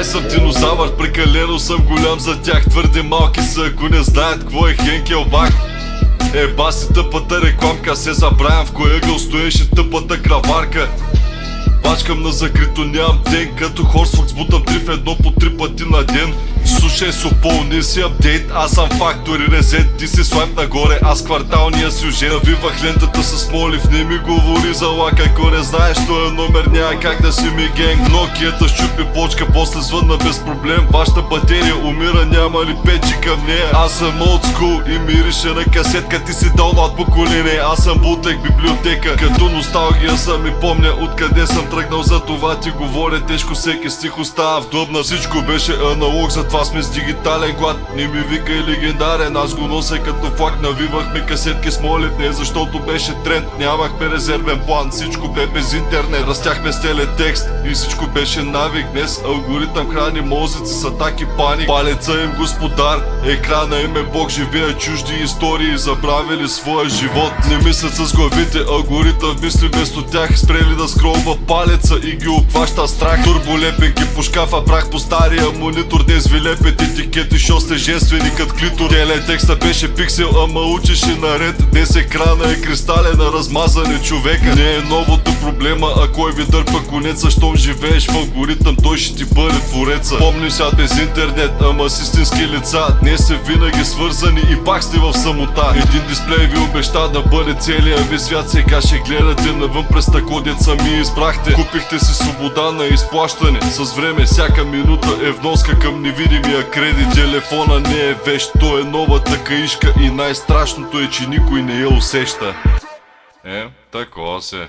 Май съм динозавър, прекалено съм голям за тях. Твърде малки са, ако не знаят какво е Хенкелбак. Еба си тъпата рекламка, се забравям в кой ъгъл стоеше тъпата краварка. Бачкам на закрито, нямам ден, като Хорсфокс бутам 3 в 1 по 3 пъти на ден. Слушай Сопол, не си апдейт, аз съм фактор и резет. Ти си слайм нагоре, аз кварталния сюжет. Навивах лентата с молив, не ми говори за лак. Ако не знаеш този номер, няма как да си ми генг. Нокията щупи почка, после звънна без проблем. Вашата батерия умира, няма ли печи към нея? Аз съм old school и мирише на касетка. Ти си даунлад поколение, аз съм бутлек библиотека. Като носталгия съм и помня откъде съм тръгнал, за това ти говоря тежко, всеки стих остава вдъбна. Всичко беше аналог, затова сме с дигитален глад. Не ми викай легендарен, аз го нося като флаг. Навивахме касетки с молив, не защото беше тренд. Нямахме резервен план, всичко бе без интернет. Растяхме с телетекст и всичко беше навик. Днес алгоритъм храни мозъци с атаки паник. Палеца им господар, екрана им е бог. Живеят чужди истории, забравили своя живот. Не мислят с главите, алгоритъм мисли вместо тях. Спрели да скролва палеца и ги обхваща страх. Турболепен ги по шкафа, прах по стария монитор. Днес ви лепят етикети, шо сте женствени кът клитор. Телетекста беше пиксел, ама учеше наред. Днес екрана е кристален, а размазане човека. Не е новото проблема, а кой ви дърпа конеца. Щом живееш в алгоритъм, той ще ти бъде твореца. Помним свят без интернет, ама с истински лица. Днес сте винаги свързани и пак сте в самота. Един дисплей ви обеща да бъде целия ви свят. Сега ще гледате навън през тако, дет сами избрахте. Купихте си свобода на изплащане. С време всяка минута е вноска към невидимия кредит. Телефона не е вещ, то е новата каишка. И най-страшното е, че никой не я усеща. Такова се.